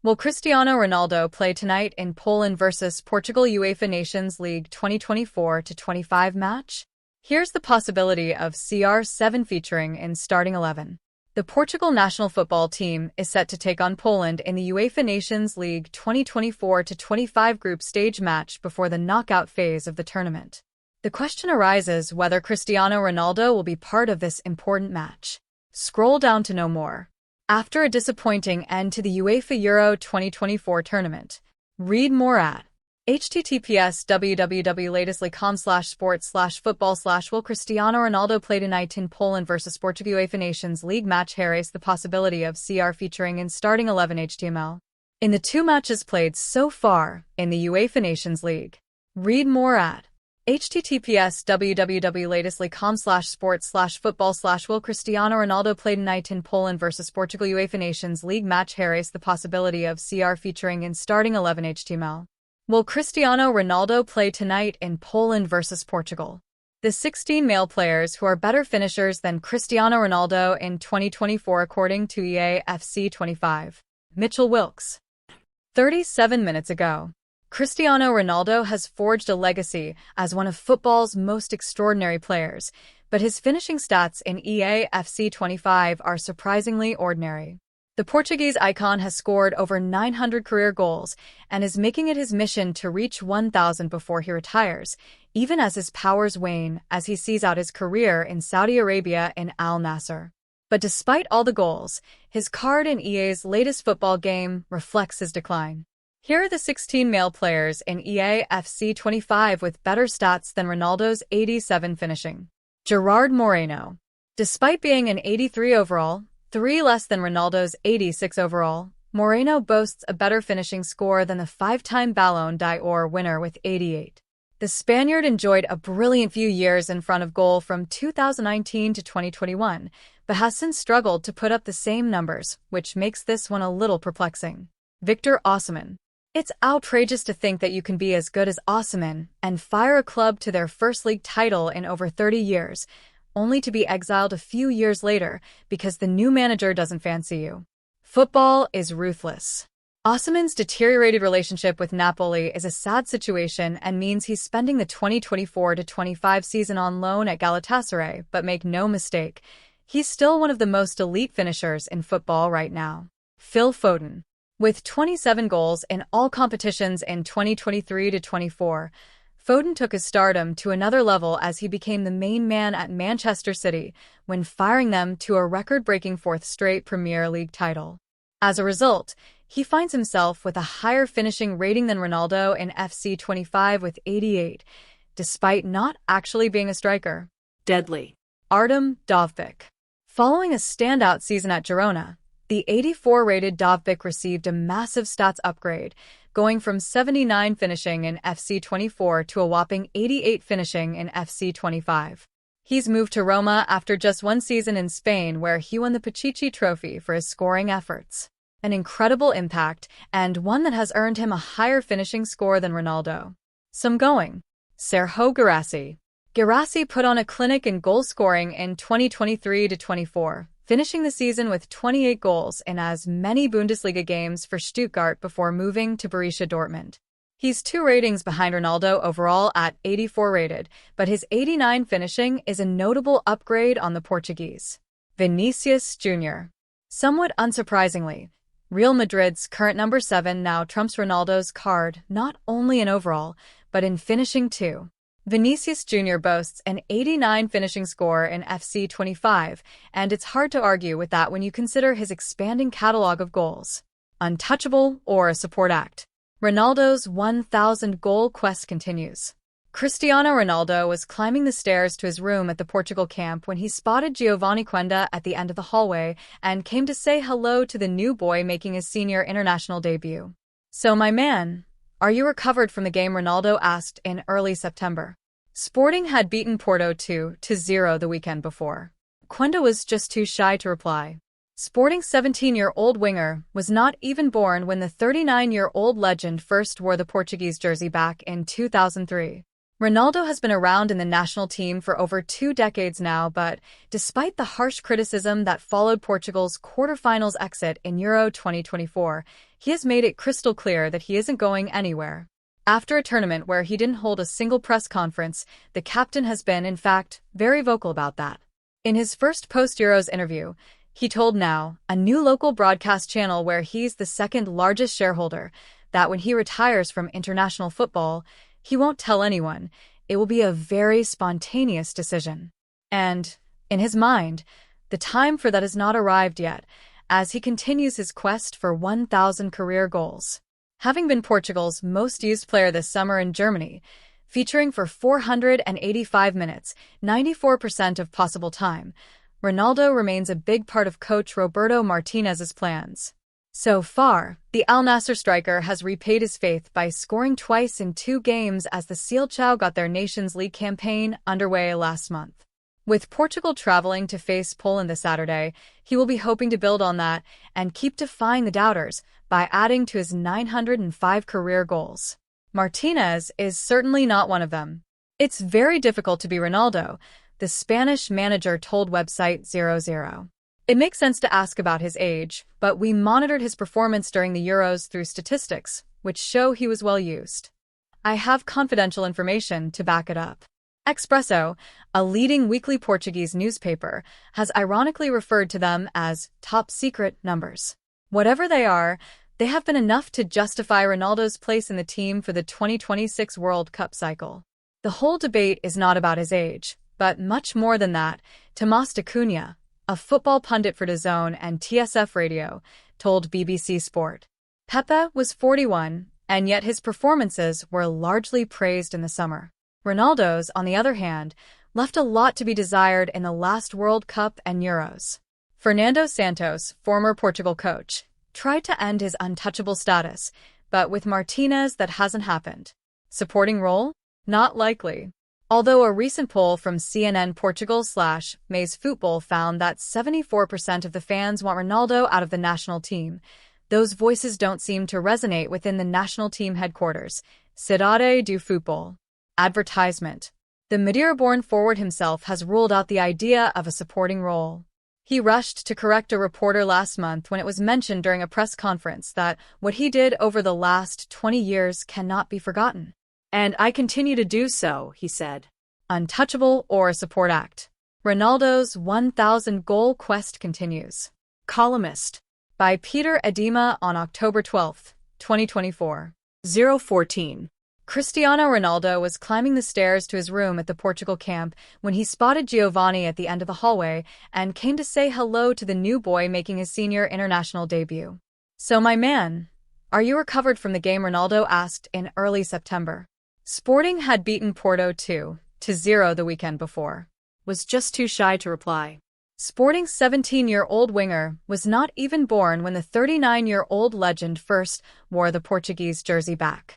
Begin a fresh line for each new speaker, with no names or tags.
Will Cristiano Ronaldo play tonight in Poland versus Portugal UEFA Nations League 2024-25 match? Here's the possibility of CR7 featuring in starting 11. The Portugal national football team is set to take on Poland in the UEFA Nations League 2024-25 group stage match before the knockout phase of the tournament. The question arises whether Cristiano Ronaldo will be part of this important match. Scroll down to know more. After a disappointing end to the UEFA Euro 2024 tournament. Read more at https://www.latestly.com/sport/football/ Will Cristiano Ronaldo play tonight in Poland versus Portugal UEFA Nations League match? Here is the possibility of CR featuring in starting 11 HTML. In the two matches played so far in the UEFA Nations League. Read more at https://www.latestly.com/sport/football/ Will Cristiano Ronaldo play tonight in Poland versus Portugal UEFA Nations League match? Here is the possibility of CR featuring in starting 11 HTML. Will Cristiano Ronaldo play tonight in Poland versus Portugal? The 16 male players who are better finishers than Cristiano Ronaldo in 2024 according to EA/FC 25. Mitchell Wilkes. 37 minutes ago. Cristiano Ronaldo has forged a legacy as one of football's most extraordinary players, but his finishing stats in EA/FC 25 are surprisingly ordinary. The Portuguese icon has scored over 900 career goals and is making it his mission to reach 1,000 before he retires, even as his powers wane as he sees out his career in Saudi Arabia in Al Nassr. But despite all the goals, his card in EA's latest football game reflects his decline. Here are the 16 male players in EA/FC 25 with better stats than Ronaldo's 87 finishing. Gerard Moreno. Despite being an 83 overall, 3 less than Ronaldo's 86 overall, Moreno boasts a better finishing score than the 5-time Ballon d'Or winner with 88. The Spaniard enjoyed a brilliant few years in front of goal from 2019 to 2021, but has since struggled to put up the same numbers, which makes this one a little perplexing. Victor Osimhen. It's outrageous to think that you can be as good as Osimhen and fire a club to their first league title in over 30 years, only to be exiled a few years later because the new manager doesn't fancy you. Football is ruthless. Osimhen's deteriorated relationship with Napoli is a sad situation and means he's spending the 2024-25 season on loan at Galatasaray, but make no mistake, he's still one of the most elite finishers in football right now. Phil Foden. With 27 goals in all competitions in 2023-24, Foden took his stardom to another level as he became the main man at Manchester City when firing them to a record-breaking 4th straight Premier League title. As a result, he finds himself with a higher finishing rating than Ronaldo in FC 25 with 88, despite not actually being a striker.
Deadly.
Artem Dovbyk. Following a standout season at Girona, the 84-rated Dovbyk received a massive stats upgrade, going from 79 finishing in FC 24 to a whopping 88 finishing in FC 25. He's moved to Roma after just one season in Spain where he won the Pichichi Trophy for his scoring efforts. An incredible impact, and one that has earned him a higher finishing score than Ronaldo. Some going. Sergio Guirassy. Guirassy put on a clinic in goal scoring in 2023-24. Finishing the season with 28 goals in as many Bundesliga games for Stuttgart before moving to Borussia Dortmund. He's 2 ratings behind Ronaldo overall at 84 rated, but his 89 finishing is a notable upgrade on the Portuguese. Vinicius Jr. Somewhat unsurprisingly, Real Madrid's current number 7 now trumps Ronaldo's card not only in overall, but in finishing too. Vinicius Jr. boasts an 89 finishing score in FC 25, and it's hard to argue with that when you consider his expanding catalog of goals. Untouchable or a support act. Ronaldo's 1,000 goal quest continues. Cristiano Ronaldo was climbing the stairs to his room at the Portugal camp when he spotted Giovanni Quenda at the end of the hallway and came to say hello to the new boy making his senior international debut. "So my man, are you recovered from the game?" Ronaldo asked in early September. Sporting had beaten Porto 2-0 the weekend before. Quenda was just too shy to reply. Sporting's 17-year-old winger was not even born when the 39-year-old legend first wore the Portuguese jersey back in 2003. Ronaldo has been around in the national team for over 2 decades now, but despite the harsh criticism that followed Portugal's quarterfinals exit in Euro 2024, he has made it crystal clear that he isn't going anywhere. After a tournament where he didn't hold a single press conference, the captain has been, in fact, very vocal about that. In his first post-Euros interview, he told Now, a new local broadcast channel where he's the second largest shareholder, that when he retires from international football, he won't tell anyone. It will be a very spontaneous decision. And, in his mind, the time for that has not arrived yet, as he continues his quest for 1,000 career goals. Having been Portugal's most used player this summer in Germany, featuring for 485 minutes, 94% of possible time, Ronaldo remains a big part of coach Roberto Martinez's plans. So far, the Al Nassr striker has repaid his faith by scoring twice in 2 games as the Seleção got their Nations League campaign underway last month. With Portugal traveling to face Poland this Saturday, he will be hoping to build on that and keep defying the doubters by adding to his 905 career goals. Martinez is certainly not one of them. It's very difficult to be Ronaldo, the Spanish manager told website 00. It makes sense to ask about his age, but we monitored his performance during the Euros through statistics, which show he was well used. I have confidential information to back it up. Expresso, a leading weekly Portuguese newspaper, has ironically referred to them as top-secret numbers. Whatever they are, they have been enough to justify Ronaldo's place in the team for the 2026 World Cup cycle. The whole debate is not about his age, but much more than that. Tomás da Cunha, a football pundit for DAZN and TSF Radio, told BBC Sport. Pepe was 41, and yet his performances were largely praised in the summer. Ronaldo's, on the other hand, left a lot to be desired in the last World Cup and Euros. Fernando Santos, former Portugal coach, tried to end his untouchable status, but with Martinez that hasn't happened. Supporting role? Not likely. Although a recent poll from CNN Portugal/Mais Futebol found that 74% of the fans want Ronaldo out of the national team, those voices don't seem to resonate within the national team headquarters, Cidade do Futebol. Advertisement. The Madeira-born forward himself has ruled out the idea of a supporting role. He rushed to correct a reporter last month when it was mentioned during a press conference that what he did over the last 20 years cannot be forgotten. And I continue to do so, he said. Untouchable or a support act. Ronaldo's 1,000-goal quest continues. Columnist. By Peter Edema on October 12, 2024. 014. Cristiano Ronaldo was climbing the stairs to his room at the Portugal camp when he spotted Giovanni at the end of the hallway and came to say hello to the new boy making his senior international debut. So my man, are you recovered from the game? Ronaldo asked in early September. Sporting had beaten Porto 2-0 the weekend before. Was just too shy to reply. Sporting's 17-year-old winger was not even born when the 39-year-old legend first wore the Portuguese jersey back.